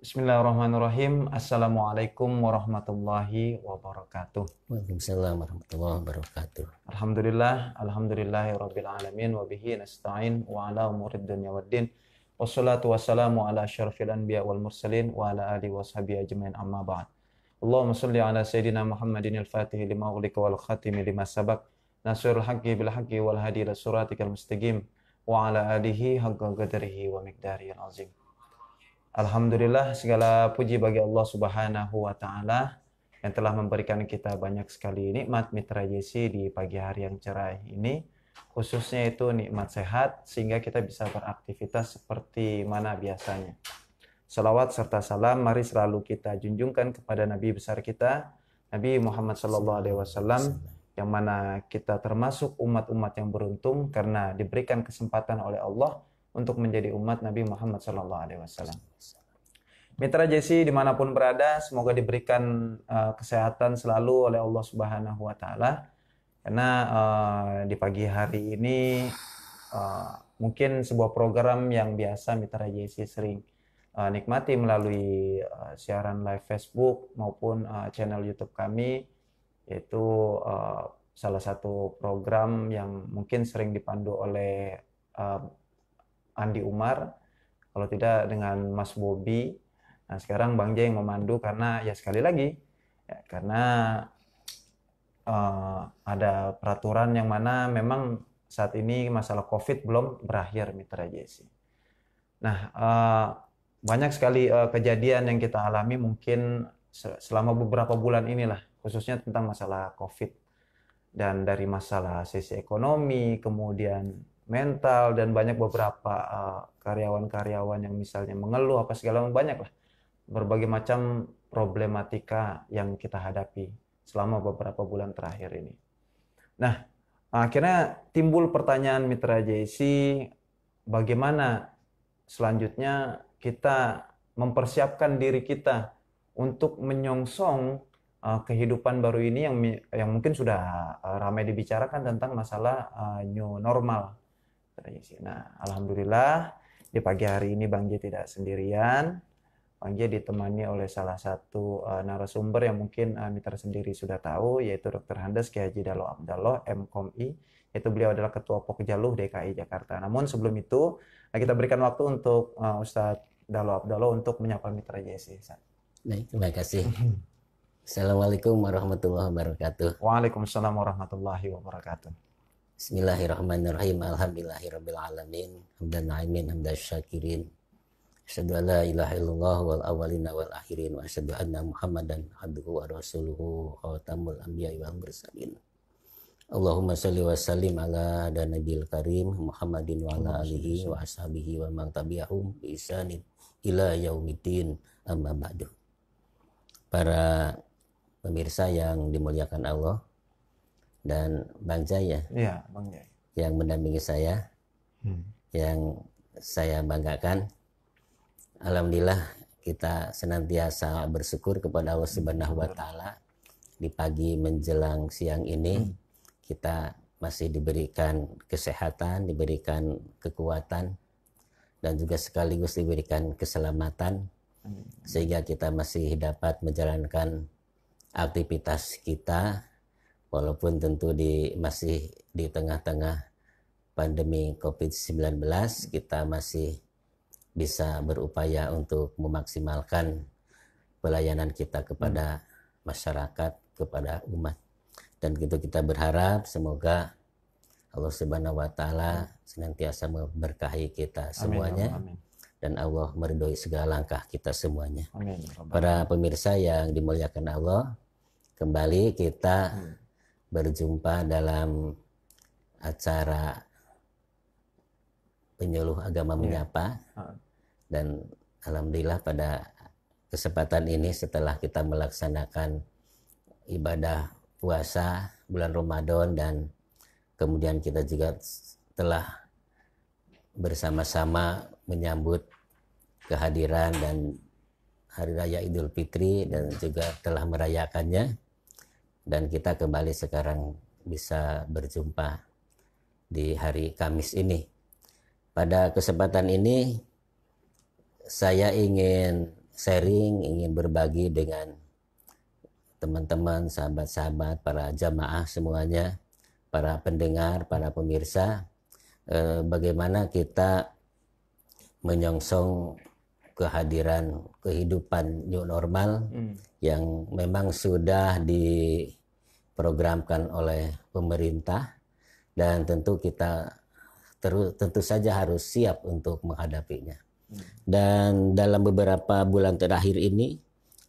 Bismillahirrahmanirrahim. Assalamualaikum warahmatullahi wabarakatuh. Waalaikumsalam warahmatullahi wabarakatuh. Alhamdulillahirabbil alamin wa bihi nasta'in wa ala umurid dunya waddin. Wassalatu wassalamu ala asyrafil anbiya wal mursalin wa ala alihi washabihi ajmain amma ba'd. Allahumma shalli ala sayidina Muhammadin al-Fatih lima ughliqa wal khatimi lima sabaq. Nasrul haqqi bil haqqi wal hadi ila siratikal mustaqim wa ala alihi haqqa qadrihi wa miqdarihil azim. Alhamdulillah, segala puji bagi Allah Subhanahu wa Ta'ala yang telah memberikan kita banyak sekali nikmat Mitra Yesi di pagi hari yang cerah ini, khususnya itu nikmat sehat sehingga kita bisa beraktivitas seperti mana biasanya. Salawat serta salam mari selalu kita junjungkan kepada Nabi besar kita, Nabi Muhammad SAW, yang mana kita termasuk umat-umat yang beruntung karena diberikan kesempatan oleh Allah untuk menjadi umat Nabi Muhammad SAW. Mitra Jesi dimanapun berada, semoga diberikan kesehatan selalu oleh Allah Subhanahu wa Ta'ala. Karena di pagi hari ini mungkin sebuah program yang biasa Mitra Jesi sering nikmati melalui siaran live Facebook maupun channel YouTube kami, yaitu salah satu program yang mungkin sering dipandu oleh Andi Umar, kalau tidak dengan Mas Bobi. Nah, sekarang Bang Jay yang memandu karena ya sekali lagi ya, karena ada peraturan yang mana memang saat ini masalah COVID belum berakhir Mitra Jesi. Nah, banyak sekali kejadian yang kita alami mungkin selama beberapa bulan inilah, khususnya tentang masalah COVID. Dan dari masalah sisi ekonomi, kemudian mental, dan banyak beberapa karyawan-karyawan yang misalnya mengeluh apa segala banyak lah. Berbagai macam problematika yang kita hadapi selama beberapa bulan terakhir ini. Nah, akhirnya timbul pertanyaan Mitra JC, bagaimana selanjutnya kita mempersiapkan diri kita untuk menyongsong kehidupan baru ini yang mungkin sudah ramai dibicarakan tentang masalah new normal. Nah, alhamdulillah di pagi hari ini Bang J tidak sendirian. Bang J ditemani oleh salah satu narasumber yang mungkin Mitra sendiri sudah tahu, yaitu Dr. Handes Kiai Haji Dalo Abdallah, MKOMI, yaitu beliau adalah Ketua Pokjaluh DKI Jakarta. Namun sebelum itu, kita berikan waktu untuk Ustadz Dalo Abdallah untuk menyapa Mitra JC. Baik, terima kasih. Assalamualaikum warahmatullahi wabarakatuh. Waalaikumsalam warahmatullahi wabarakatuh. Bismillahirrahmanirrahim. Alhamdulillahirabbil alamin. Hamdan na'imin hamdan syakirin. Asyhadu an la ilaha illallah wal awwalina wal akhirin wa asyhadu anna Muhammadan abduhu wa rasuluhu khatamul anbiya'i wal mursalin. Allahumma shalli wa sallim ala nabiyil karim Muhammadin wa ala alihi wa ashabihi wa man tabi'ahum bi ihsanin ila yaumiddin, amma ba'du. Para pemirsa yang dimuliakan Allah dan Bang Jaya, ya, Bang Jaya, yang mendampingi saya, yang saya banggakan. Alhamdulillah kita senantiasa bersyukur kepada Allah Subhanahu wa Ta'ala. Di pagi menjelang siang ini kita masih diberikan kesehatan, diberikan kekuatan, dan juga sekaligus diberikan keselamatan, sehingga kita masih dapat menjalankan aktivitas kita walaupun tentu masih di tengah-tengah pandemi COVID-19. Kita masih bisa berupaya untuk memaksimalkan pelayanan kita kepada masyarakat, kepada umat. Dan gitu kita berharap semoga Allah Subhanahu wa Ta'ala senantiasa memberkahi kita semuanya. Amin. Dan Allah meridhoi segala langkah kita semuanya. Amin. Para pemirsa yang dimuliakan Allah, kembali kita berjumpa dalam acara Penyuluh Agama Menyapa. Dan alhamdulillah pada kesempatan ini setelah kita melaksanakan ibadah puasa bulan Ramadan, dan kemudian kita juga telah bersama-sama menyambut kehadiran dan Hari Raya Idul Fitri dan juga telah merayakannya, dan kita kembali sekarang bisa berjumpa di hari Kamis ini. Pada kesempatan ini saya ingin sharing, ingin berbagi dengan teman-teman, sahabat-sahabat, para jamaah semuanya, para pendengar, para pemirsa, bagaimana kita menyongsong kehadiran kehidupan new normal yang memang sudah diprogramkan oleh pemerintah, dan tentu kita tentu saja harus siap untuk menghadapinya. Dan dalam beberapa bulan terakhir ini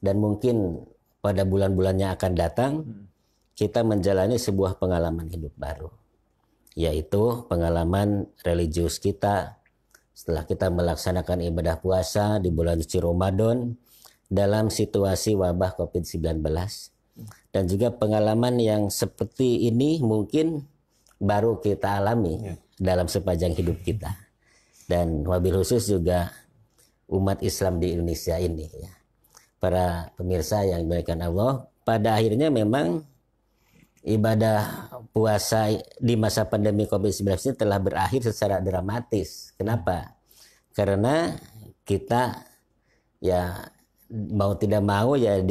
dan mungkin pada bulan-bulan yang akan datang, kita menjalani sebuah pengalaman hidup baru, yaitu pengalaman religius kita setelah kita melaksanakan ibadah puasa di bulan suci Ramadan dalam situasi wabah COVID-19. Dan juga pengalaman yang seperti ini mungkin baru kita alami dalam sepanjang hidup kita. Dan wabil khusus juga umat Islam di Indonesia ini, ya. Para pemirsa yang dimuliakan Allah, pada akhirnya memang ibadah puasa di masa pandemi COVID-19 ini telah berakhir secara dramatis. Kenapa? Karena kita ya mau tidak mau ya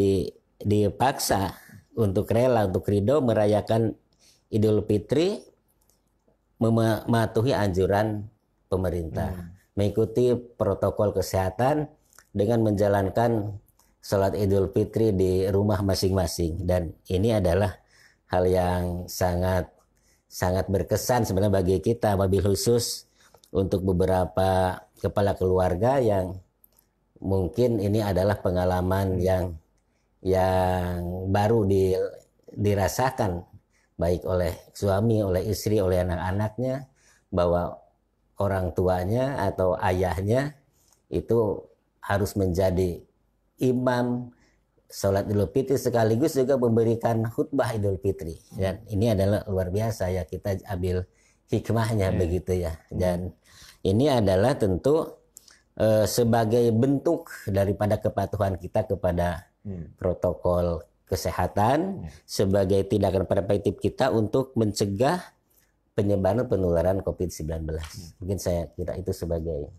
dipaksa untuk rela, untuk ridho merayakan Idul Fitri, mematuhi anjuran pemerintah, mengikuti protokol kesehatan dengan menjalankan sholat Idul Fitri di rumah masing-masing. Dan ini adalah hal yang sangat berkesan sebenarnya bagi kita, wabil khusus untuk beberapa kepala keluarga yang mungkin ini adalah pengalaman yang baru dirasakan baik oleh suami, oleh istri, oleh anak-anaknya, bahwa orang tuanya atau ayahnya itu harus menjadi imam sholat Idul Fitri sekaligus juga memberikan khutbah Idul Fitri. Dan ini adalah luar biasa ya, kita ambil hikmahnya begitu ya. Dan ini adalah tentu sebagai bentuk daripada kepatuhan kita kepada protokol kesehatan, sebagai tindakan preventif kita untuk mencegah penyebaran penularan COVID-19. Mungkin saya kira itu sebagai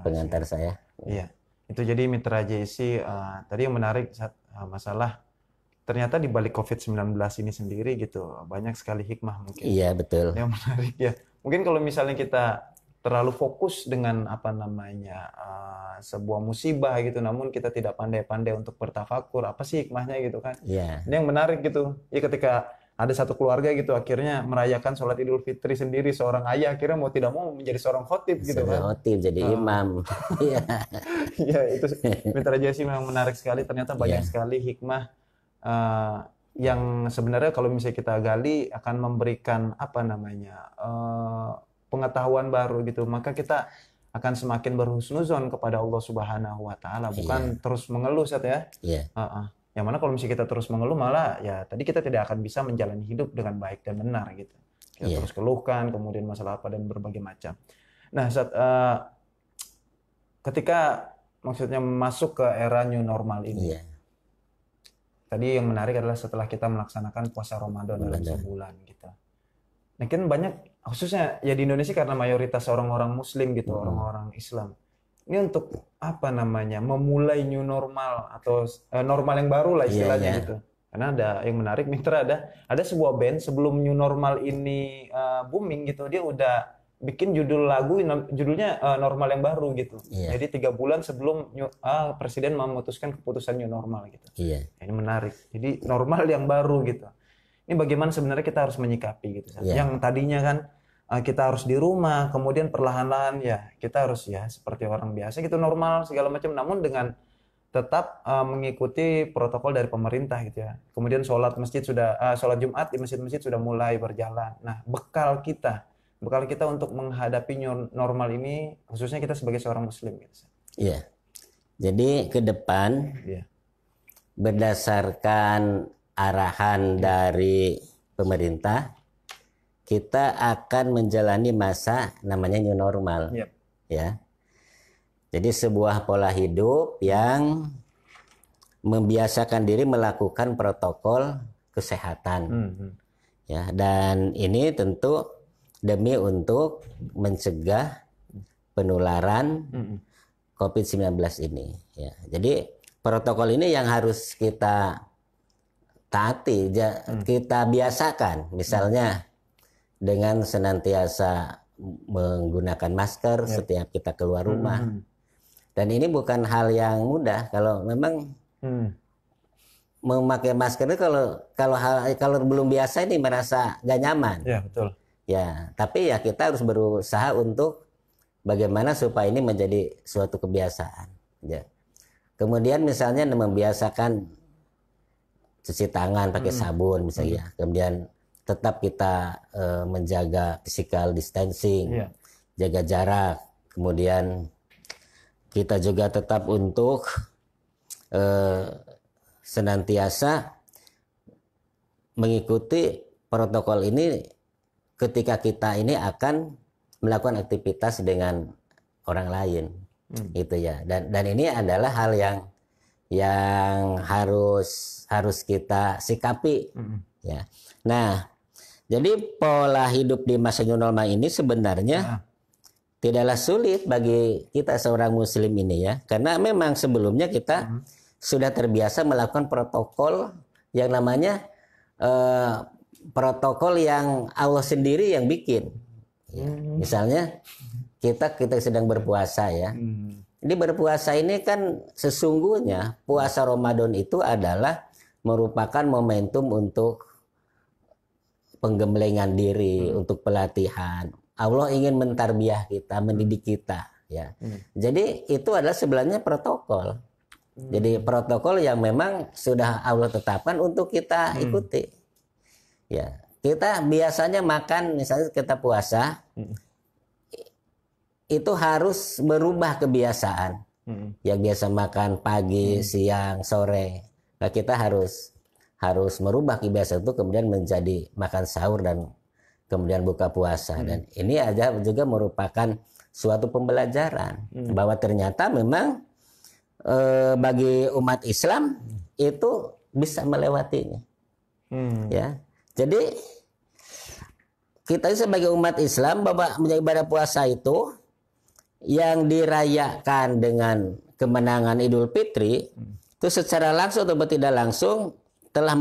pengantar saya. Iya. Itu jadi Mitra JC tadi yang menarik masalah ternyata di balik COVID-19 ini sendiri gitu banyak sekali hikmah mungkin. Iya, betul. Yang menarik ya. Mungkin kalau misalnya kita terlalu fokus dengan sebuah musibah gitu, namun kita tidak pandai-pandai untuk bertafakur, apa sih hikmahnya gitu kan. Iya. Ini yang menarik gitu. Ya ketika ada satu keluarga gitu akhirnya merayakan sholat Idul Fitri sendiri, seorang ayah akhirnya mau tidak mau menjadi seorang khotib gitu kan. Khotib, jadi imam. Iya. Ya itu Mitra Jasi memang menarik sekali, ternyata banyak sekali hikmah yang sebenarnya kalau misalnya kita gali akan memberikan pengetahuan baru gitu, maka kita akan semakin berhusnuzon kepada Allah Subhanahu wa taala, bukan terus mengeluh ya. Iya. Yang mana kalau misalnya kita terus mengeluh malah ya tadi kita tidak akan bisa menjalani hidup dengan baik dan benar gitu. Kita terus keluhkan, kemudian masalah apa dan berbagai macam. Nah, ketika maksudnya masuk ke era new normal ini, tadi yang menarik adalah setelah kita melaksanakan puasa Ramadan dalam sebulan gitu. Nah, kan banyak khususnya ya di Indonesia karena mayoritas orang-orang Muslim gitu, orang-orang Islam. Ini untuk memulai new normal atau normal yang baru lah istilahnya gitu. Karena ada yang menarik Mitra, ada sebuah band sebelum new normal ini booming gitu, dia udah bikin judul lagu judulnya normal yang baru gitu. Jadi 3 bulan sebelum presiden memutuskan keputusan new normal gitu. Ini menarik. Jadi normal yang baru gitu. Ini bagaimana sebenarnya kita harus menyikapi gitu. Yang tadinya kan kita harus di rumah, kemudian perlahan-lahan ya kita harus ya seperti orang biasa gitu, normal segala macam, namun dengan tetap mengikuti protokol dari pemerintah gitu ya. Kemudian sholat Jumat di masjid-masjid sudah mulai berjalan. Nah, bekal kita untuk menghadapi new normal ini, khususnya kita sebagai seorang Muslim gitu. Iya. Jadi ke depan berdasarkan arahan dari pemerintah, kita akan menjalani masa namanya new normal. Ya. Jadi sebuah pola hidup yang membiasakan diri melakukan protokol kesehatan. Ya, dan ini tentu demi untuk mencegah penularan COVID-19 ini. Ya, jadi protokol ini yang harus kita taati, kita biasakan. Misalnya dengan senantiasa menggunakan masker setiap kita keluar rumah. Dan ini bukan hal yang mudah. Kalau memang memakai masker itu kalau belum biasa ini merasa gak nyaman. Ya, betul. Ya, tapi ya kita harus berusaha untuk bagaimana supaya ini menjadi suatu kebiasaan. Ya. Kemudian misalnya membiasakan cuci tangan pakai sabun misalnya. Kemudian tetap kita menjaga physical distancing, jaga jarak. Kemudian kita juga tetap untuk senantiasa mengikuti protokol ini ketika kita ini akan melakukan aktivitas dengan orang lain, gitu ya. Dan ini adalah hal yang harus kita sikapi, ya. Nah, jadi pola hidup di masa new normal ini sebenarnya tidaklah sulit bagi kita seorang muslim ini ya, karena memang sebelumnya kita sudah terbiasa melakukan protokol yang namanya protokol yang Allah sendiri yang bikin. Ya. Misalnya kita sedang berpuasa ya. Jadi berpuasa ini kan sesungguhnya puasa Ramadan itu adalah merupakan momentum untuk penggemblengan diri, untuk pelatihan. Allah ingin mentarbiah kita, mendidik kita, ya. Jadi itu adalah sebenarnya protokol. Jadi protokol yang memang sudah Allah tetapkan untuk kita ikuti. Ya, kita biasanya makan, misalnya kita puasa, itu harus berubah kebiasaan. Yang biasa makan pagi, siang, sore, nah kita harus merubah kebiasaan itu kemudian menjadi makan sahur dan kemudian buka puasa. Dan ini aja juga merupakan suatu pembelajaran bahwa ternyata memang bagi umat Islam itu bisa melewatinya. Ya, jadi kita sebagai umat Islam bahwa ibadah puasa itu yang dirayakan dengan kemenangan Idul Fitri itu secara langsung atau tidak langsung telah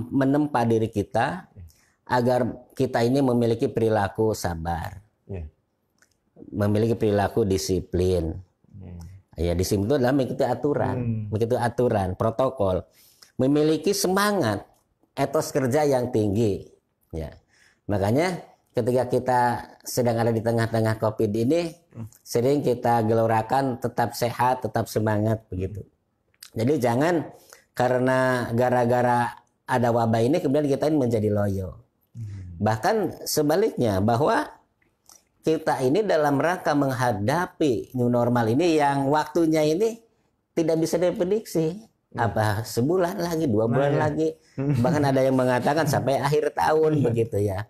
menempa diri kita agar kita ini memiliki perilaku sabar, memiliki perilaku disiplin. Ya, disiplin itu adalah mengikuti aturan, protokol, memiliki semangat, etos kerja yang tinggi. Ya, makanya ketika kita sedang ada di tengah-tengah COVID ini, sering kita gelorakan tetap sehat, tetap semangat begitu. Jadi jangan karena gara-gara ada wabah ini kemudian kita ini menjadi loyo. Bahkan sebaliknya, bahwa kita ini dalam rangka menghadapi new normal ini yang waktunya ini tidak bisa diprediksi. Apa sebulan lagi, 2 bulan lagi, bahkan ada yang mengatakan sampai akhir tahun begitu ya.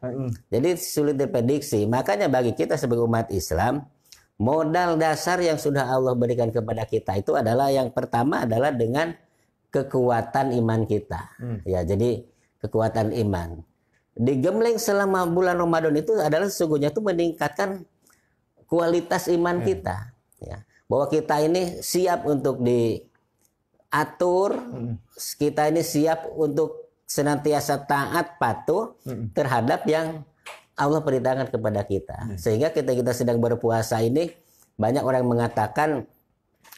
Jadi sulit diprediksi. Makanya bagi kita sebagai umat Islam, modal dasar yang sudah Allah berikan kepada kita itu adalah yang pertama adalah dengan kekuatan iman kita. Ya, jadi kekuatan iman. Digembleng selama bulan Ramadan itu adalah sesungguhnya itu meningkatkan kualitas iman kita. Ya, bahwa kita ini siap untuk diatur, kita ini siap untuk senantiasa taat patuh terhadap yang Allah perintahkan kepada kita. Sehingga kita sedang berpuasa ini banyak orang mengatakan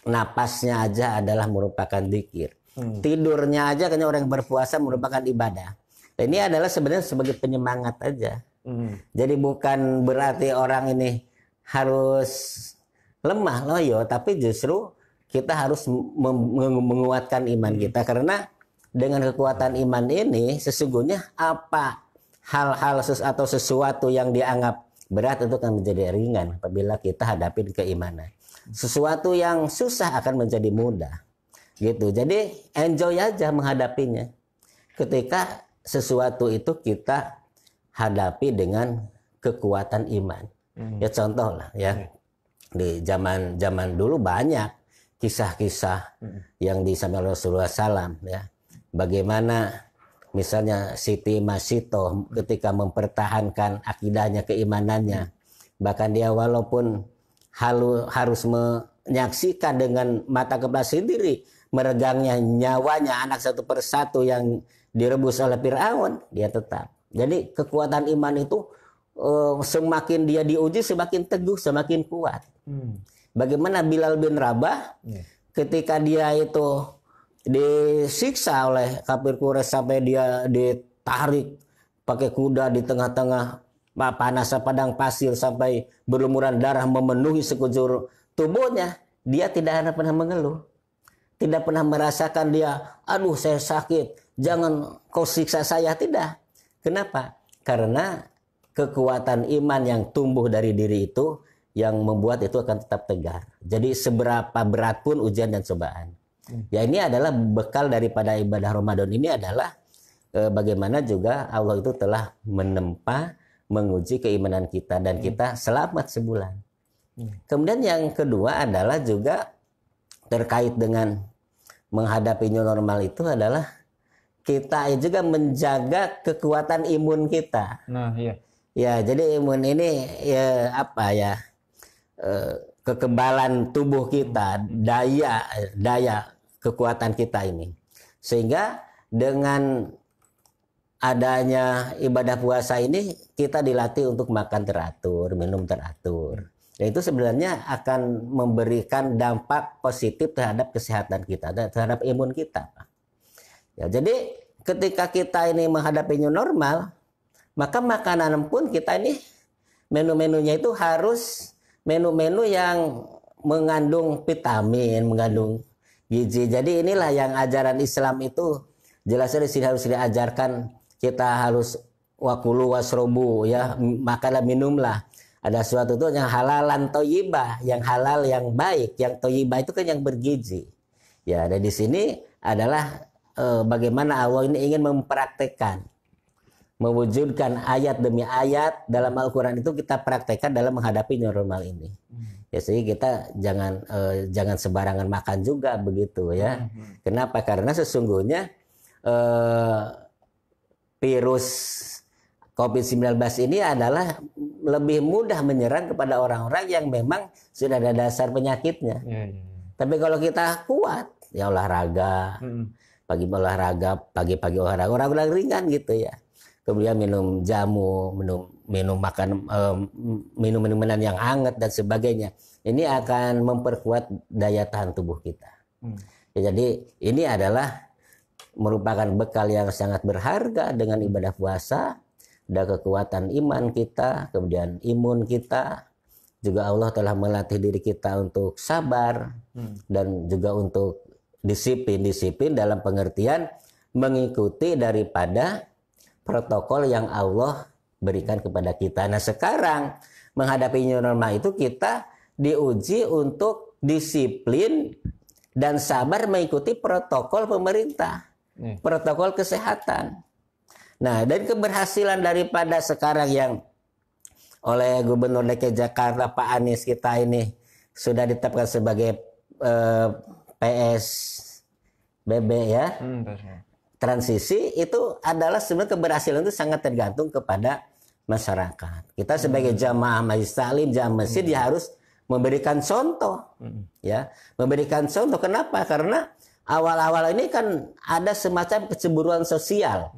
napasnya aja adalah merupakan zikir. Tidurnya aja kayaknya orang berpuasa merupakan ibadah. Dan ini adalah sebenarnya sebagai penyemangat aja. Jadi bukan berarti orang ini harus lemah loyo, tapi justru kita harus menguatkan iman kita, karena dengan kekuatan iman ini sesungguhnya apa hal-hal atau sesuatu yang dianggap berat itu akan menjadi ringan apabila kita hadapi keimanan. Sesuatu yang susah akan menjadi mudah. Gitu. Jadi enjoy aja menghadapinya. Ketika sesuatu itu kita hadapi dengan kekuatan iman. Ya contoh lah ya. Di zaman dulu banyak kisah-kisah yang disampaikan Rasulullah SAW ya. Bagaimana misalnya Siti Masito ketika mempertahankan akidahnya, keimanannya, bahkan dia walaupun harus menyaksikan dengan mata kepala sendiri meregangnya nyawanya anak satu persatu yang direbus oleh Fir'aun, dia tetap. Jadi kekuatan iman itu semakin dia diuji semakin teguh, semakin kuat. Bagaimana Bilal bin Rabah ketika dia itu disiksa oleh kafir Quraisy sampai dia ditarik pakai kuda di tengah-tengah panasnya padang pasir sampai berlumuran darah memenuhi sekujur tubuhnya, dia tidak pernah mengeluh. Tidak pernah merasakan dia, aduh saya sakit, jangan kau siksa saya, tidak. Kenapa? Karena kekuatan iman yang tumbuh dari diri itu yang membuat itu akan tetap tegar. Jadi seberapa berat pun ujian dan cobaan. Ya ini adalah bekal daripada ibadah Ramadan ini adalah bagaimana juga Allah itu telah menempa, menguji keimanan kita dan kita selamat sebulan. Kemudian yang kedua adalah juga terkait dengan menghadapi new normal itu adalah kita juga menjaga kekuatan imun kita. Nah, iya. Ya, jadi imun ini ya apa ya? Kekebalan tubuh kita, daya kekuatan kita ini. Sehingga dengan adanya ibadah puasa ini kita dilatih untuk makan teratur, minum teratur. Dan itu sebenarnya akan memberikan dampak positif terhadap kesehatan kita, terhadap imun kita. Ya, jadi ketika kita ini menghadapi new normal, maka makanan pun kita ini menu-menunya itu harus menu-menu yang mengandung vitamin, mengandung gizi. Jadi inilah yang ajaran Islam itu jelasnya di sini harus diajarkan. Kita harus wakulu wasrobu, ya, makanlah minumlah. Ada suatu itu yang halalan toyibah, yang halal yang baik, yang toyibah itu kan yang bergizi. Ya, dan di sini adalah bagaimana Allah ini ingin mempraktekkan, mewujudkan ayat demi ayat dalam Al-Quran itu kita praktekkan dalam menghadapi new normal ini. Ya, sehingga kita jangan sembarangan makan juga begitu ya. Kenapa? Karena sesungguhnya virus COVID-19 ini adalah lebih mudah menyerang kepada orang-orang yang memang sudah ada dasar penyakitnya. Tapi kalau kita kuat, ya olahraga, pagi-pagi olahraga ringan gitu ya. Kemudian minum jamu, minum makan minum-minuman yang hangat dan sebagainya. Ini akan memperkuat daya tahan tubuh kita. Ya, jadi ini adalah merupakan bekal yang sangat berharga dengan ibadah puasa, ada kekuatan iman kita, kemudian imun kita, juga Allah telah melatih diri kita untuk sabar dan juga untuk disiplin dalam pengertian mengikuti daripada protokol yang Allah berikan kepada kita. Nah, sekarang menghadapi new normal itu kita diuji untuk disiplin dan sabar mengikuti protokol pemerintah. Protokol kesehatan. Nah, dan keberhasilan daripada sekarang yang oleh Gubernur DKI Jakarta Pak Anies kita ini sudah ditetapkan sebagai PSBB ya, transisi, itu adalah sebenarnya keberhasilan itu sangat tergantung kepada masyarakat. Kita sebagai jamaah majelis taklim, jamaah masjid ya harus memberikan contoh, ya, memberikan contoh. Kenapa? Karena awal-awal ini kan ada semacam kecemburuan sosial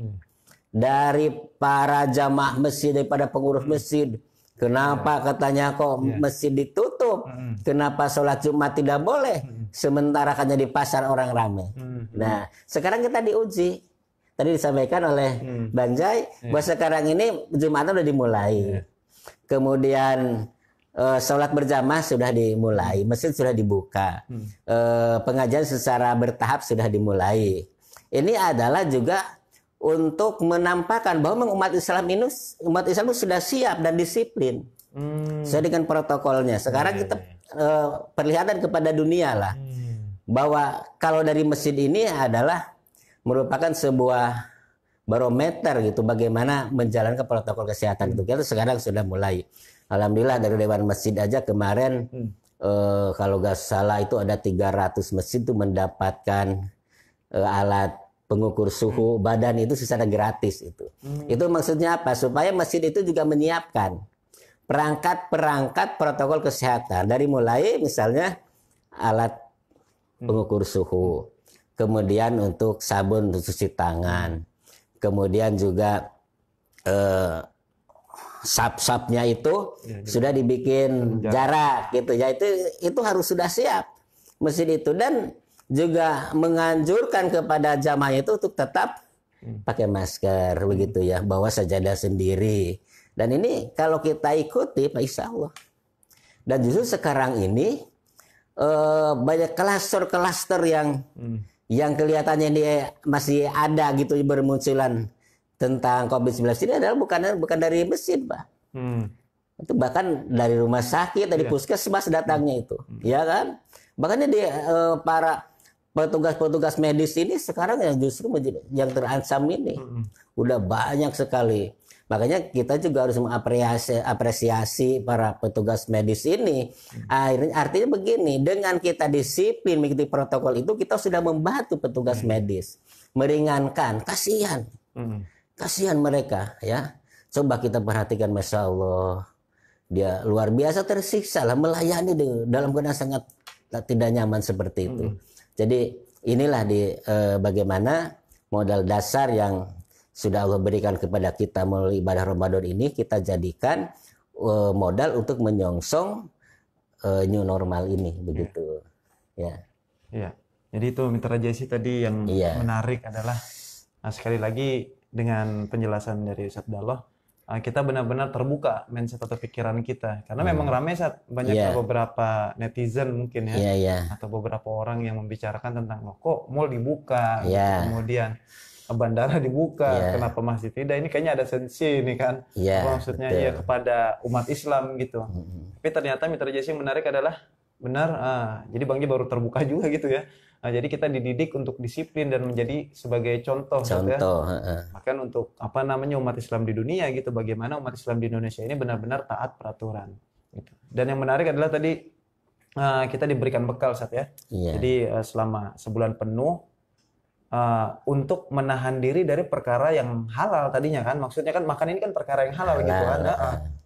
dari para jamaah masjid, daripada pengurus masjid. Kenapa katanya kok masjid ditutup? Kenapa sholat Jumat tidak boleh? Sementara katanya di pasar orang ramai. Nah, sekarang kita diuji. Tadi disampaikan oleh Bang Jai bahwa sekarang ini Jumatan sudah dimulai. Kemudian sholat berjamaah sudah dimulai, masjid sudah dibuka, pengajian secara bertahap sudah dimulai. Ini adalah juga untuk menampakkan bahwa umat Islam itu sudah siap dan disiplin sesuai dengan protokolnya. Sekarang kita perlihatkan kepada dunia lah bahwa kalau dari masjid ini adalah merupakan sebuah barometer gitu bagaimana menjalankan protokol kesehatan itu. Kita sekarang sudah mulai. Alhamdulillah dari Dewan Masjid aja kemarin kalau nggak salah itu ada 300 masjid itu mendapatkan alat pengukur suhu badan itu secara gratis itu. Itu maksudnya apa? Supaya masjid itu juga menyiapkan perangkat-perangkat protokol kesehatan dari mulai misalnya alat pengukur suhu, kemudian untuk sabun untuk cuci tangan, kemudian juga sap-sapnya itu sudah dibikin jarak gitu ya, itu harus sudah siap mesin itu, dan juga menganjurkan kepada jamaah itu untuk tetap pakai masker begitu ya, bawa sajadah sendiri, dan ini kalau kita ikuti Pak, insya Allah. Dan justru sekarang ini banyak klaster-klaster yang kelihatannya dia masih ada gitu bermunculan tentang COVID-19 ini adalah bukan dari mesin, Pak. Itu bahkan dari rumah sakit, dari puskesmas datangnya itu, ya kan? Bahkan di para petugas-petugas medis ini sekarang yang justru yang terancam ini udah banyak sekali. Makanya kita juga harus mengapresiasi para petugas medis ini. Artinya begini, dengan kita disiplin mengikuti protokol itu, kita sudah membantu petugas medis, meringankan, kasihan mereka ya. Coba kita perhatikan, Masya Allah, dia luar biasa tersiksa lah melayani dalam keadaan sangat tidak nyaman seperti itu. Jadi inilah bagaimana modal dasar yang sudah Allah berikan kepada kita melalui ibadah Ramadan ini, kita jadikan modal untuk menyongsong new normal ini begitu. Ya. Jadi itu Mitra Jesse tadi yang menarik adalah sekali lagi dengan penjelasan dari Ustadz Dalloh, kita benar-benar terbuka mindset atau pikiran kita, karena memang ramai banyak beberapa netizen mungkin atau beberapa orang yang membicarakan tentang kok mall dibuka, kemudian bandara dibuka, kenapa masjid tidak? Ini kayaknya ada sensi ini kan, apa maksudnya kepada umat Islam gitu. Tapi ternyata Mitra Jesse yang menarik adalah benar, jadi Bang Ji baru terbuka juga gitu ya. Jadi kita dididik untuk disiplin dan menjadi sebagai contoh. Bahkan untuk umat Islam di dunia gitu, bagaimana umat Islam di Indonesia ini benar-benar taat peraturan. Gitu. Dan yang menarik adalah tadi kita diberikan bekal Jadi selama sebulan penuh untuk menahan diri dari perkara yang halal tadinya kan, maksudnya kan makan ini kan perkara yang halal gitu kan.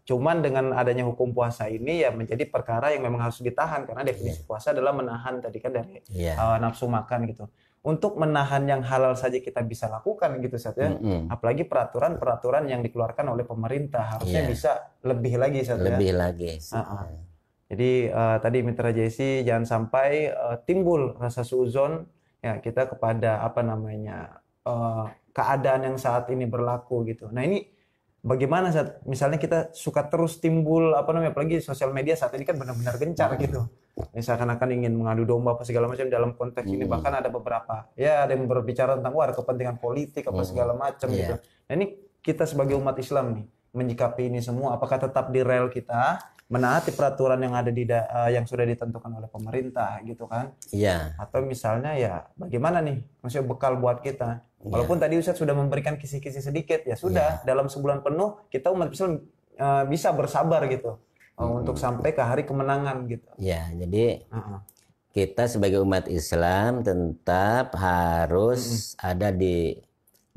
Cuman dengan adanya hukum puasa ini ya menjadi perkara yang memang harus ditahan, karena definisi puasa adalah menahan tadi kan dari nafsu makan gitu. Untuk menahan yang halal saja kita bisa lakukan gitu apalagi peraturan-peraturan yang dikeluarkan oleh pemerintah harusnya bisa lebih lagi lagi. Jadi tadi Mitra Jesse jangan sampai timbul rasa suudzon ya kita kepada keadaan yang saat ini berlaku gitu. Nah ini bagaimana misalnya kita suka terus timbul apalagi sosial media saat ini kan benar-benar gencar gitu. Misalkan akan ingin mengadu domba apa segala macam dalam konteks ini, bahkan ada beberapa ada yang berbicara tentang ada kepentingan politik apa segala macam gitu. Nah ini kita sebagai umat Islam nih menyikapi ini semua, apakah tetap di rel kita menaati peraturan yang ada yang sudah ditentukan oleh pemerintah gitu kan? Atau misalnya bagaimana nih maksudnya bekal buat kita? Walaupun tadi Ustadz sudah memberikan kisi-kisi sedikit, ya sudah dalam sebulan penuh kita umat Islam bisa bersabar gitu untuk sampai ke hari kemenangan gitu. Jadi kita sebagai umat Islam tetap harus ada di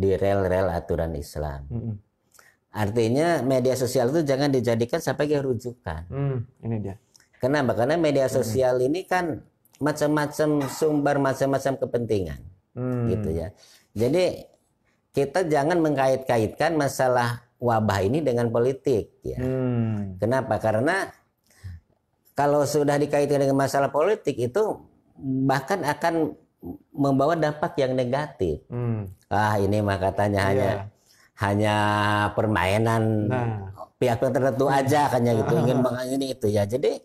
rel-rel aturan Islam. Artinya media sosial itu jangan dijadikan sebagai rujukan. Ini dia. Kenapa? Karena media sosial ini kan macam-macam sumber, macam-macam kepentingan, gitu ya. Jadi kita jangan mengkait-kaitkan masalah wabah ini dengan politik, ya. Kenapa? Karena kalau sudah dikaitkan dengan masalah politik itu bahkan akan membawa dampak yang negatif. Ini mah katanya hanya permainan pihak tertentu aja kayaknya gitu, ingin ini itu ya. Jadi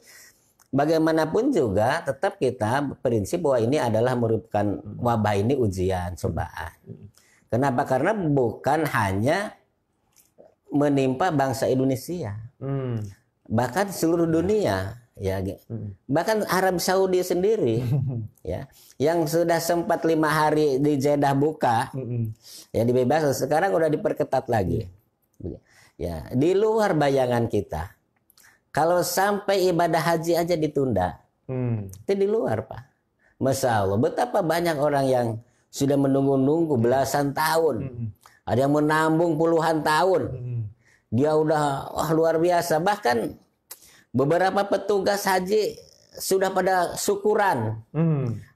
bagaimanapun juga tetap kita prinsip bahwa ini adalah merupakan wabah ini ujian, cobaan. Kenapa? Karena bukan hanya menimpa bangsa Indonesia, bahkan seluruh dunia, ya. Bahkan Arab Saudi sendiri, ya, yang sudah sempat 5 hari di Jeddah buka, ya dibebas, sekarang udah diperketat lagi, ya, di luar bayangan kita. Kalau sampai ibadah haji aja ditunda, itu di luar, Pak. Masya Allah, betapa banyak orang yang sudah menunggu-nunggu belasan tahun, ada yang menambung puluhan tahun, dia udah luar biasa. Bahkan beberapa petugas haji sudah pada syukuran.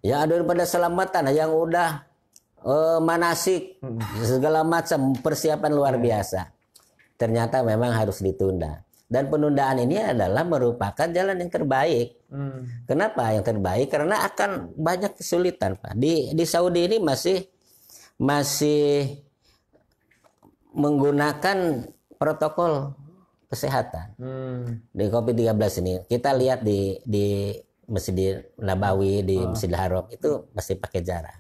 Ya, ada pada selamatan yang udah manasik segala macam persiapan luar biasa. Ternyata memang harus ditunda. Dan penundaan ini adalah merupakan jalan yang terbaik. Kenapa yang terbaik? Karena akan banyak kesulitan, Pak. Di Saudi ini masih menggunakan protokol kesehatan. Di COVID-19 ini kita lihat di Masjid Nabawi, di Masjidil Haram itu masih pakai jarak.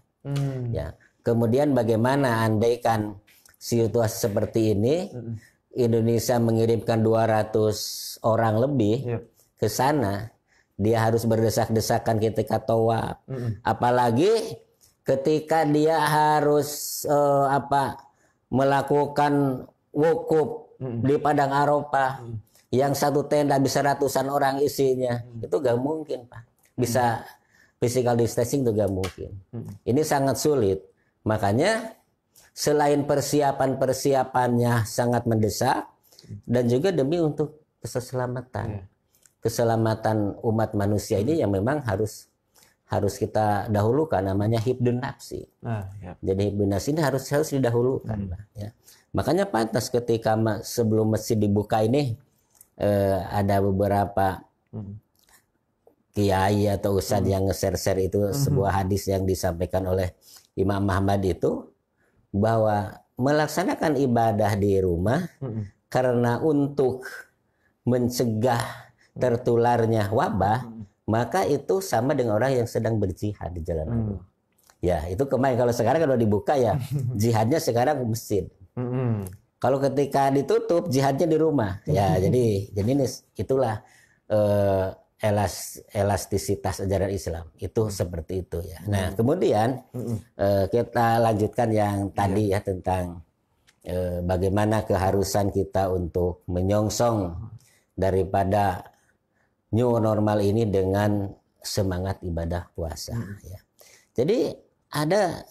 Ya. Kemudian bagaimana andaikan situasi seperti ini, Indonesia mengirimkan 200 orang lebih ke sana, dia harus berdesak-desakan ketika tawaf. Apalagi ketika dia harus melakukan wukuf di Padang Arafah yang satu tenda bisa ratusan orang isinya, itu gak mungkin, Pak. Bisa physical distancing itu gak mungkin. Ini sangat sulit. Makanya selain persiapannya sangat mendesak, dan juga demi untuk keselamatan umat manusia ini yang memang harus kita dahulukan, namanya hibdun nafsi. Jadi hibdun nafsi ini harus didahulukan, Pak. Ya. Makanya pantas ketika sebelum masjid dibuka ini ada beberapa kiai atau ustadz yang nge-share itu sebuah hadis yang disampaikan oleh Imam Muhammad itu, bahwa melaksanakan ibadah di rumah karena untuk mencegah tertularnya wabah, maka itu sama dengan orang yang sedang berjihad di jalan Allah. Ya, itu kemarin. Kalau sekarang kalau dibuka ya jihadnya sekarang ke masjid. Kalau ketika ditutup jihadnya di rumah. Ya, jadi ini itulah elastisitas ajaran Islam itu seperti itu ya. Nah, kemudian kita lanjutkan yang tadi ya tentang bagaimana keharusan kita untuk menyongsong daripada new normal ini dengan semangat ibadah puasa ya. Jadi ada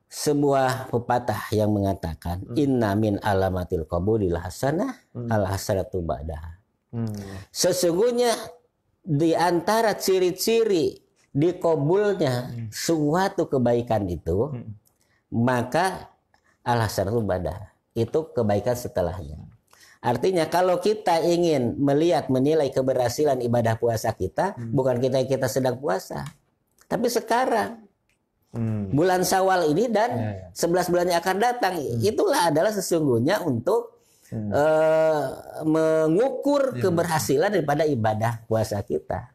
sebuah pepatah yang mengatakan inna min alamatil qabulil hasanah al hasanatu ba'daha. Sesungguhnya di antara ciri-ciri dikabulnya suatu kebaikan itu, maka al-hasanatu ba'daha, itu kebaikan setelahnya. Artinya kalau kita ingin menilai keberhasilan ibadah puasa kita, bukan kita sedang puasa, tapi sekarang bulan Syawal ini dan 11 bulan yang akan datang, itulah adalah sesungguhnya untuk mengukur keberhasilan daripada ibadah puasa kita.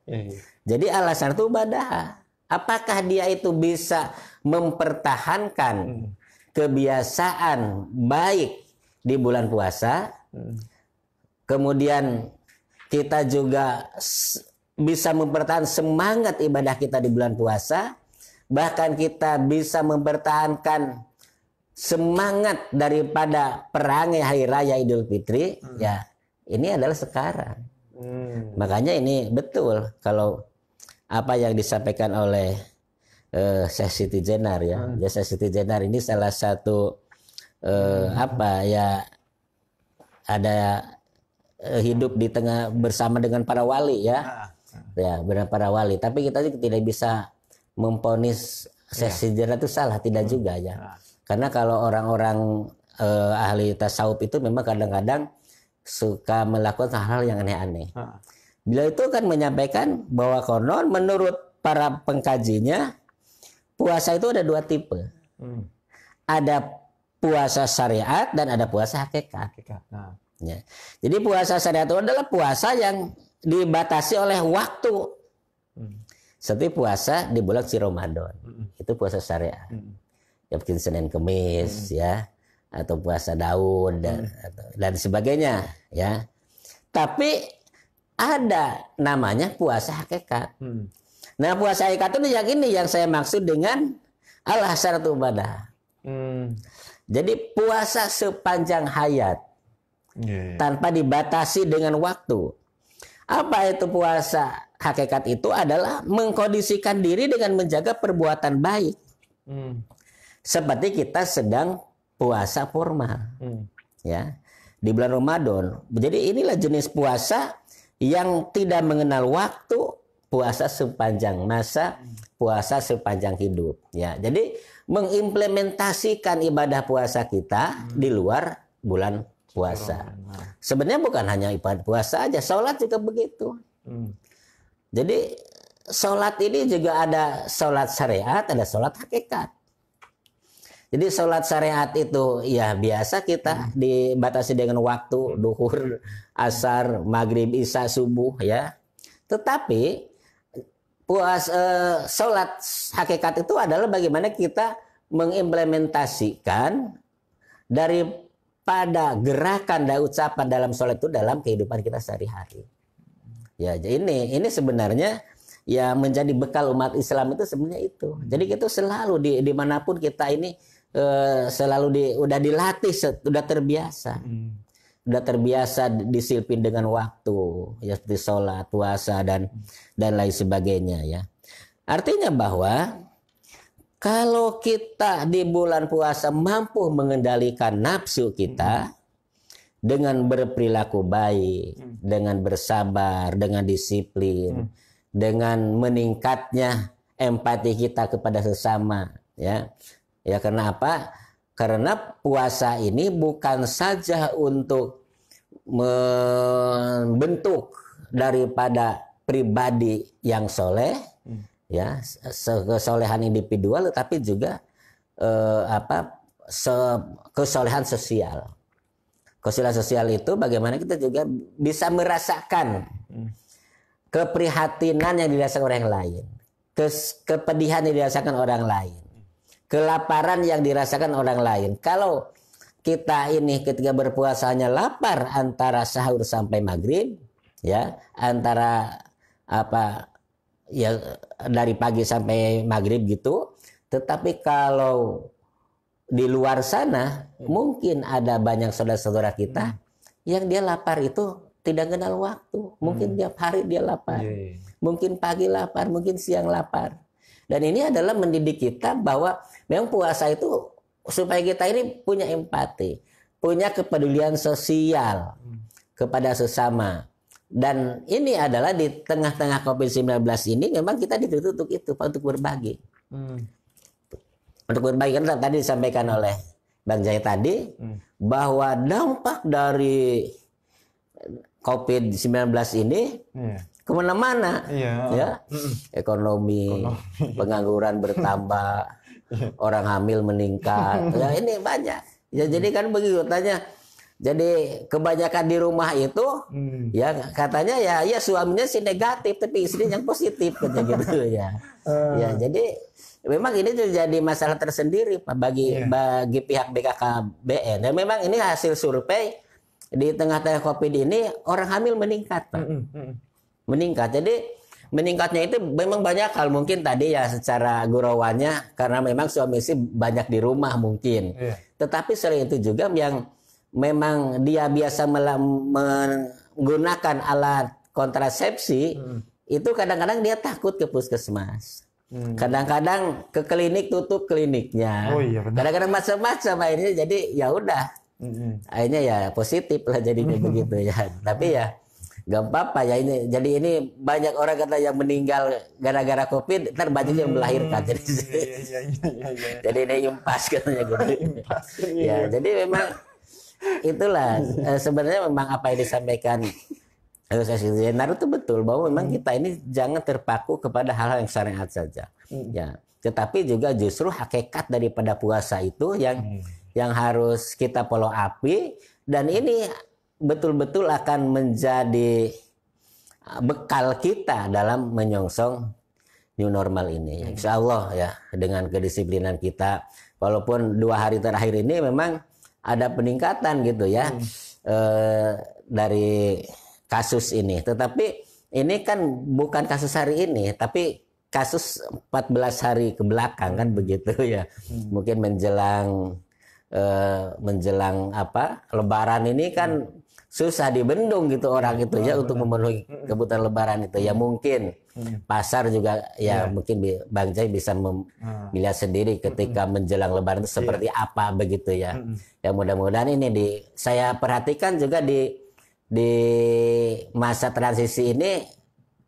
Jadi alasan itu ibadah. Apakah dia itu bisa mempertahankan kebiasaan baik di bulan puasa, kemudian kita juga bisa mempertahankan semangat ibadah kita di bulan puasa, bahkan kita bisa mempertahankan semangat daripada perangai hari raya Idul Fitri, ya ini adalah sekarang. Makanya ini betul kalau apa yang disampaikan oleh Syekh Siti Jenar ya. Syekh Siti Jenar ini salah satu ada hidup di tengah bersama dengan para wali ya. Ya, benar para wali, tapi kita tidak bisa memponis Syekh Siti Jenar itu salah, tidak juga ya. Karena kalau orang-orang ahli tasawuf itu memang kadang-kadang suka melakukan hal-hal yang aneh-aneh. Beliau itu kan menyampaikan bahwa konon menurut para pengkajinya puasa itu ada dua tipe. Ada puasa syariat dan ada puasa hakikat. Ya. Jadi puasa syariat itu adalah puasa yang dibatasi oleh waktu. Seperti puasa di bulan si Ramadan. Itu puasa syariat. Ya mungkin Senin Kemis ya, atau puasa Daud dan sebagainya ya. Tapi ada namanya puasa hakikat. Nah, puasa hakikat itu yang ini yang saya maksud dengan al-hasanatu ba'daha. Jadi puasa sepanjang hayat tanpa dibatasi dengan waktu. Apa itu puasa hakikat? Itu adalah mengkondisikan diri dengan menjaga perbuatan baik. Seperti kita sedang puasa formal, ya di bulan Ramadan. Jadi inilah jenis puasa yang tidak mengenal waktu, puasa sepanjang masa, puasa sepanjang hidup. Ya, jadi mengimplementasikan ibadah puasa kita di luar bulan puasa. Sebenarnya bukan hanya ibadah puasa aja, sholat juga begitu. Jadi sholat ini juga ada sholat syariat, ada sholat hakikat. Jadi sholat syariat itu ya biasa kita dibatasi dengan waktu duhur, asar, maghrib, isya, subuh ya. Tetapi sholat hakikat itu adalah bagaimana kita mengimplementasikan daripada gerakan dan ucapan dalam sholat itu dalam kehidupan kita sehari-hari. Ya, ini sebenarnya ya menjadi bekal umat Islam itu sebenarnya itu. Jadi kita selalu dimanapun kita ini selalu udah dilatih, udah terbiasa. Udah terbiasa disiplin dengan waktu, ya seperti sholat, puasa dan lain sebagainya ya. Artinya bahwa kalau kita di bulan puasa mampu mengendalikan nafsu kita dengan berperilaku baik, dengan bersabar, dengan disiplin, dengan meningkatnya empati kita kepada sesama ya. Ya karena apa? Karena puasa ini bukan saja untuk membentuk daripada pribadi yang soleh, ya kesolehan individual, tapi juga kesolehan sosial. Kesolehan sosial itu bagaimana kita juga bisa merasakan keprihatinan yang dirasakan orang lain, kepedihan yang dirasakan orang lain, kelaparan yang dirasakan orang lain. Kalau kita ini ketika berpuasa hanya lapar antara sahur sampai maghrib, ya antara ya dari pagi sampai maghrib gitu. Tetapi kalau di luar sana mungkin ada banyak saudara-saudara kita yang dia lapar itu tidak kenal waktu. Mungkin tiap hari dia lapar, mungkin pagi lapar, mungkin siang lapar. Dan ini adalah mendidik kita bahwa memang puasa itu supaya kita ini punya empati, punya kepedulian sosial kepada sesama. Dan ini adalah di tengah-tengah COVID-19 ini memang kita dituntut untuk itu, untuk berbagi. Untuk berbagi, kan tadi disampaikan oleh Bang Jai tadi bahwa dampak dari COVID-19 ini kemana-mana, ya ekonomi, pengangguran bertambah, orang hamil meningkat, ya ini banyak. Ya jadi kan begitu tanya. Jadi kebanyakan di rumah itu, ya katanya ya suaminya sih negatif, tapi istrinya yang positif katanya gitu ya. Ya jadi memang ini jadi masalah tersendiri Pak bagi pihak BKKBN. Dan memang ini hasil survei di tengah-tengah COVID ini orang hamil meningkat Pak. Meningkat. Jadi meningkatnya itu memang banyak hal, mungkin tadi ya secara gurauannya karena memang suami istri banyak di rumah mungkin. Tetapi selain itu juga yang memang dia biasa menggunakan alat kontrasepsi itu kadang-kadang dia takut ke puskesmas. Kadang-kadang ke klinik tutup kliniknya. Kadang-kadang macam-macam ini, jadi ya udah. Akhirnya ya positif lah jadinya begitu ya. Tapi ya gak apa-apa ya ini. Jadi ini banyak orang kata yang meninggal gara-gara COVID, ntar banyak yang melahirkan. Jadi jadi ini impas katanya gitu. Ya, jadi memang itulah sebenarnya memang apa yang disampaikan Zenar itu betul bahwa memang kita ini jangan terpaku kepada hal-hal yang syariat saja. Ya, tetapi juga justru hakikat daripada puasa itu yang harus kita follow up-i, dan ini betul-betul akan menjadi bekal kita dalam menyongsong new normal ini. Insya Allah ya dengan kedisiplinan kita, walaupun 2 hari terakhir ini memang ada peningkatan gitu ya dari kasus ini. Tetapi ini kan bukan kasus hari ini, tapi kasus 14 hari ke belakang kan begitu ya. Mungkin menjelang Lebaran ini kan susah dibendung gitu orang itu ya untuk memenuhi kebutuhan Lebaran itu ya. Mungkin pasar juga ya mungkin Bang Jai bisa melihat sendiri ketika menjelang Lebaran itu seperti apa begitu ya. Ya mudah-mudahan ini saya perhatikan juga di di masa transisi ini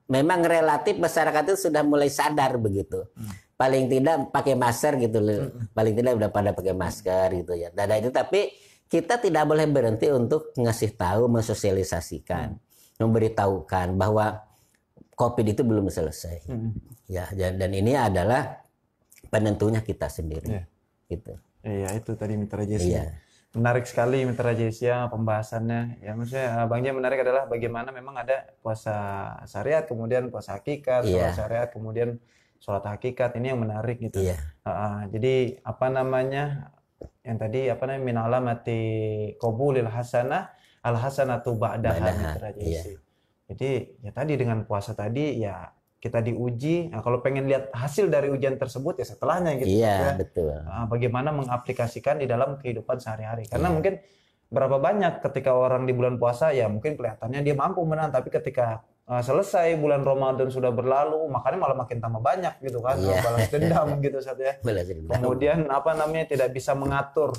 memang relatif masyarakat itu sudah mulai sadar begitu. Paling tidak pakai masker gitu loh. Paling tidak udah pada pakai masker gitu ya. Dan itu, tapi kita tidak boleh berhenti untuk ngasih tahu, mensosialisasikan, memberitahukan bahwa COVID itu belum selesai. Ya, dan ini adalah penentunya kita sendiri. Gitu. Iya, itu tadi Mitra Jesse. Iya. Menarik sekali Mitra Jesse ya pembahasannya. Ya maksudnya Bang Jaya menarik adalah bagaimana memang ada puasa syariat, kemudian puasa hakikat, sholat syariat, kemudian sholat hakikat. Ini yang menarik gitu. Iya. Jadi apa namanya yang tadi apa namanya min alamati qabulil hasanah al hasanatu ba'daha Mitra Jesse. Jadi ya tadi dengan puasa tadi ya kita diuji. Nah, kalau pengen lihat hasil dari ujian tersebut ya setelahnya gitu. Iya, ya. Betul. Bagaimana mengaplikasikan di dalam kehidupan sehari-hari. Karena mungkin berapa banyak ketika orang di bulan puasa ya mungkin kelihatannya dia mampu menahan, tapi ketika selesai bulan Ramadan sudah berlalu, makanya malah makin tambah banyak gitu kan. Balas dendam gitu saat ya. Kemudian apa namanya tidak bisa mengatur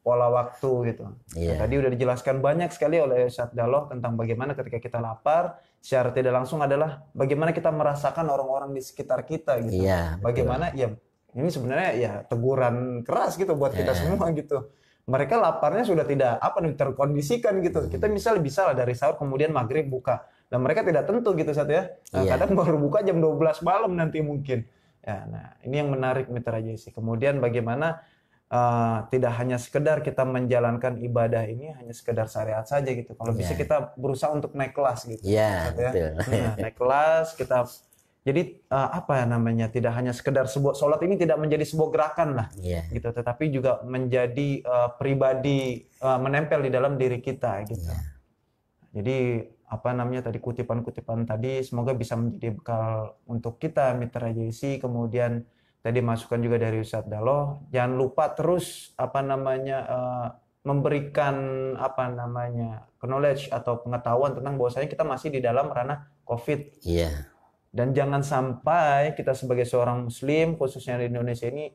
pola waktu gitu. Nah, tadi udah dijelaskan banyak sekali oleh Ustadz Daloh tentang bagaimana ketika kita lapar secara tidak langsung adalah bagaimana kita merasakan orang-orang di sekitar kita gitu. Bagaimana ya ini sebenarnya ya teguran keras gitu buat kita semua gitu. Mereka laparnya sudah tidak terkondisikan gitu. Kita misal bisa lah dari sahur kemudian maghrib buka. Dan mereka tidak tentu gitu saat ya. Kadang baru buka jam 12 malam nanti mungkin. Ya, nah ini yang menarik Mitra Jesse. Kemudian bagaimana tidak hanya sekedar kita menjalankan ibadah ini hanya sekedar syariat saja gitu. Kalau bisa kita berusaha untuk naik kelas gitu. Naik kelas kita. Jadi apa ya namanya tidak hanya sekedar sebuah sholat ini tidak menjadi sebuah gerakan lah gitu, tetapi juga menjadi pribadi menempel di dalam diri kita gitu. Jadi apa namanya tadi kutipan-kutipan tadi semoga bisa menjadi bekal untuk kita Mitra Jesse. Kemudian tadi masukan juga dari Ustadz Daloh, jangan lupa terus apa namanya memberikan apa namanya knowledge atau pengetahuan tentang bahwasanya kita masih di dalam ranah COVID. Dan jangan sampai kita sebagai seorang Muslim khususnya di Indonesia ini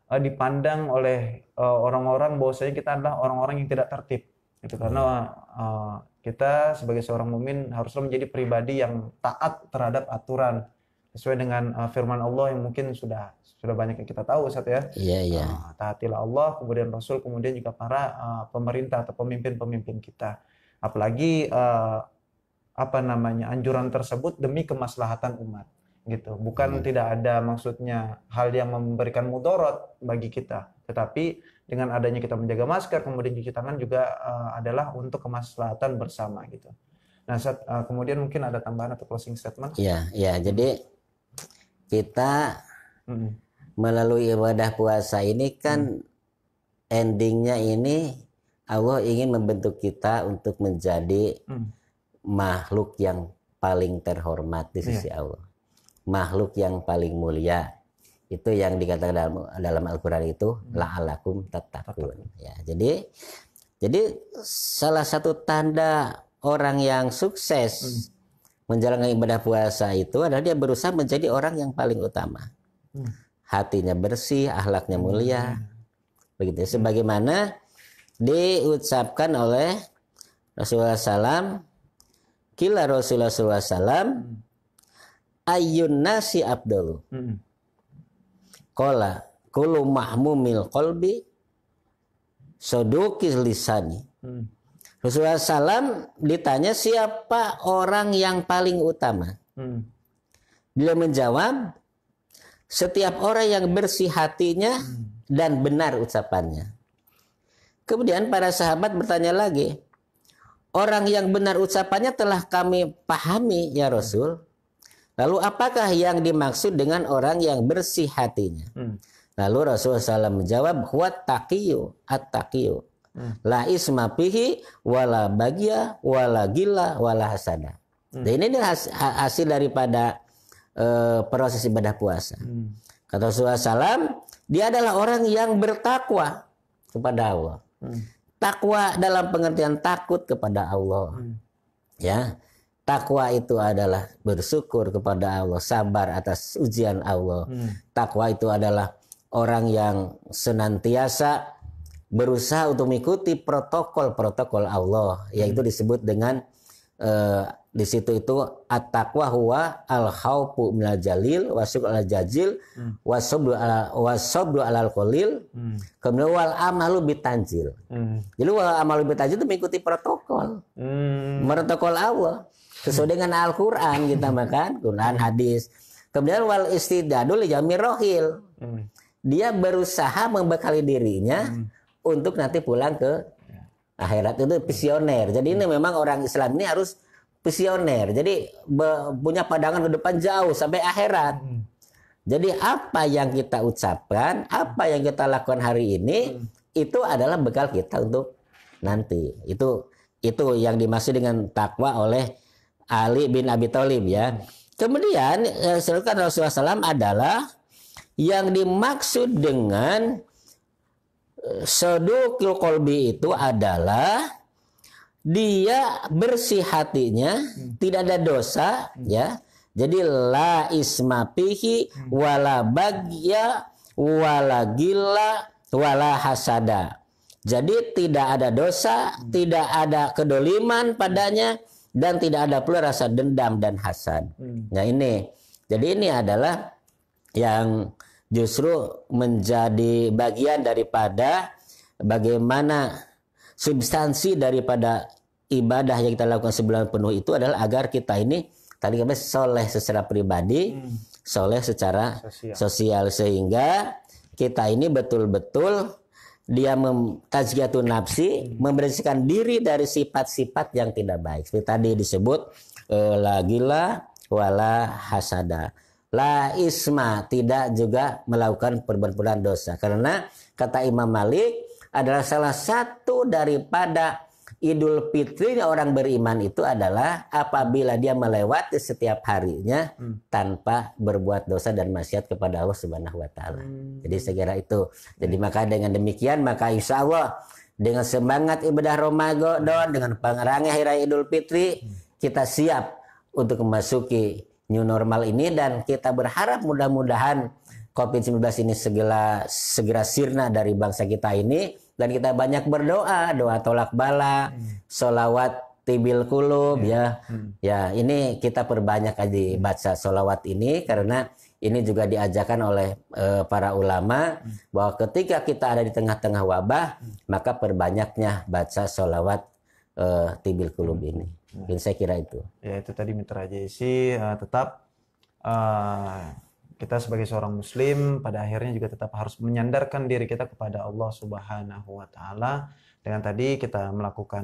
dipandang oleh orang-orang bahwasanya kita adalah orang-orang yang tidak tertib. Itu karena kita sebagai seorang mukmin haruslah menjadi pribadi yang taat terhadap aturan sesuai dengan firman Allah yang mungkin sudah banyak yang kita tahu Ustaz ya. Taatilah Allah, kemudian Rasul, kemudian juga para pemerintah atau pemimpin-pemimpin kita. Apalagi apa namanya anjuran tersebut demi kemaslahatan umat gitu. Bukan tidak ada maksudnya hal yang memberikan mudarat bagi kita, tetapi dengan adanya kita menjaga masker, kemudian cuci tangan juga adalah untuk kemaslahatan bersama gitu. Nah, kemudian mungkin ada tambahan atau closing statement? Jadi kita melalui ibadah puasa ini kan endingnya ini Allah ingin membentuk kita untuk menjadi makhluk yang paling terhormat di sisi Allah, makhluk yang paling mulia. Itu yang dikatakan dalam Al-Quran itu la'alakum tattaqun. Jadi salah satu tanda orang yang sukses menjalankan ibadah puasa itu adalah dia berusaha menjadi orang yang paling utama. Hatinya bersih, akhlaknya mulia. Begitu. Sebagaimana diucapkan oleh Rasulullah SAW, kila Rasulullah SAW, ayyun nasi abdalu. Qala kullu mahmumil qalbi saduqil lisani. Rasulullah SAW ditanya siapa orang yang paling utama. Beliau menjawab, setiap orang yang bersih hatinya dan benar ucapannya. Kemudian para sahabat bertanya lagi, orang yang benar ucapannya telah kami pahami ya Rasul. Lalu apakah yang dimaksud dengan orang yang bersih hatinya? Lalu Rasulullah SAW menjawab, huwat taqiyu at-taqiyu. La isma fihi wala bagya wala gila wala hasada. Dan ini hasil daripada proses ibadah puasa. Kata Rasulullah SAW, dia adalah orang yang bertakwa kepada Allah. Takwa dalam pengertian takut kepada Allah. Ya, takwa itu adalah bersyukur kepada Allah, sabar atas ujian Allah. Takwa itu adalah orang yang senantiasa berusaha untuk mengikuti protokol-protokol Allah, yaitu disebut dengan di situ itu at-taqwa huwa al-khaufu minal jalil wasuk al jajil wasabru alal qalil kemudian wal amalu bitanjil. Jadi wal amalu bitanjil itu mengikuti protokol. Protokol Allah sesuai dengan Al-Qur'an kita makan, Quran hadis. Kemudian wal istidadul jamir rohil. Dia berusaha membekali dirinya untuk nanti pulang ke akhirat, itu visioner. Jadi ini memang orang Islam ini harus visioner. Jadi punya pandangan ke depan jauh sampai akhirat. Jadi apa yang kita ucapkan, apa yang kita lakukan hari ini, itu adalah bekal kita untuk nanti. Itu yang dimaksud dengan takwa oleh Ali bin Abi Thalib ya. Kemudian Rasulullah SAW adalah yang dimaksud dengan sodukul qalbi itu adalah dia bersih hatinya, tidak ada dosa ya. Jadi la isma fihi wala bagya wala gilla wala hasada. Jadi tidak ada dosa, tidak ada kedoliman padanya, dan tidak ada pula rasa dendam dan hasad. Nah ini, jadi ini adalah yang justru menjadi bagian daripada bagaimana substansi daripada ibadah yang kita lakukan sebulan penuh itu adalah agar kita ini tadi kami soleh secara pribadi, soleh secara sosial sehingga kita ini betul-betul dia tazkiyatun nafsi, membersihkan diri dari sifat-sifat yang tidak baik. Seperti tadi disebut la gila wala hasada. La isma, tidak juga melakukan perbuatan dosa. Karena kata Imam Malik adalah salah satu daripada Idul Fitri orang beriman itu adalah apabila dia melewati setiap harinya tanpa berbuat dosa dan maksiat kepada Allah Subhanahu wa taala. Jadi saya kira itu. Jadi maka dengan demikian maka insya Allah dengan semangat ibadah Ramadan, dengan pengerangnya hari raya Idul Fitri, kita siap untuk memasuki new normal ini dan kita berharap mudah-mudahan COVID-19 ini segera sirna dari bangsa kita ini. Dan kita banyak berdoa, doa tolak bala, sholawat tibil kulub ya. Ya, ini kita perbanyak aja baca sholawat ini karena ini juga diajarkan oleh para ulama bahwa ketika kita ada di tengah-tengah wabah, maka perbanyaknya baca sholawat tibil kulub ini. Mungkin saya kira itu. Ya, itu tadi Mitra JC tetap kita sebagai seorang muslim pada akhirnya juga tetap harus menyandarkan diri kita kepada Allah Subhanahu wa taala. Dengan tadi kita melakukan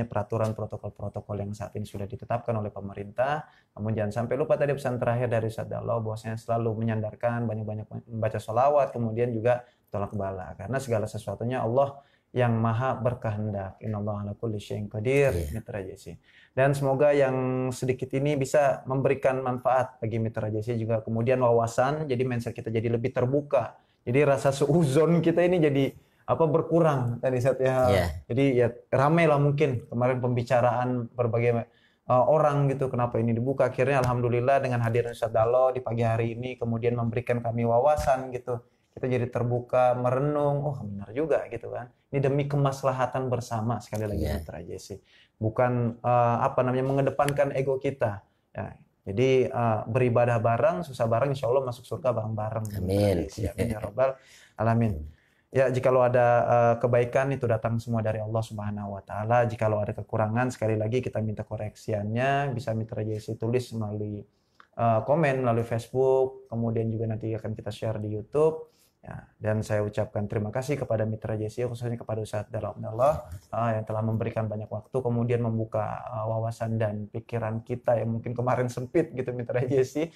peraturan protokol-protokol yang saat ini sudah ditetapkan oleh pemerintah. Namun jangan sampai lupa tadi pesan terakhir dari Sabda Allah bahwasanya selalu menyandarkan, banyak-banyak membaca sholawat, kemudian juga tolak bala. Karena segala sesuatunya Allah yang maha berkehendak. Innallaha ala kulli syai'in qadir. Mitra JC. Dan semoga yang sedikit ini bisa memberikan manfaat bagi Mitra JC juga kemudian wawasan, jadi mindset kita jadi lebih terbuka. Jadi rasa suuzon kita ini jadi berkurang tadi saat ya. Jadi ya ramai lah mungkin kemarin pembicaraan berbagai orang gitu kenapa ini dibuka. Akhirnya alhamdulillah dengan hadirnya Ustaz Dalo di pagi hari ini kemudian memberikan kami wawasan gitu. Kita jadi terbuka, merenung, oh benar juga gitu kan. Ini demi kemaslahatan bersama sekali lagi Mitra JC. Bukan mengedepankan ego kita. Ya, jadi beribadah bareng, susah bareng, insya Allah masuk surga bareng-bareng. Amin. Amin ya Rabbal Alamin. Ya, jikalau ada kebaikan itu datang semua dari Allah Subhanahu wa taala. Jikalau ada kekurangan sekali lagi kita minta koreksiannya, bisa Mitra JC tulis melalui komen melalui Facebook, kemudian juga nanti akan kita share di YouTube. Ya, dan saya ucapkan terima kasih kepada Mitra JC, khususnya kepada Ustaz Dalo Abdallah yang telah memberikan banyak waktu, kemudian membuka wawasan dan pikiran kita yang mungkin kemarin sempit gitu Mitra JC.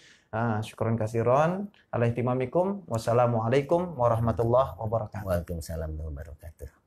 Syukuran kasiron. Ala ihtimamikum. Wassalamualaikum warahmatullahi wabarakatuh. Waalaikumsalam warahmatullahi wabarakatuh.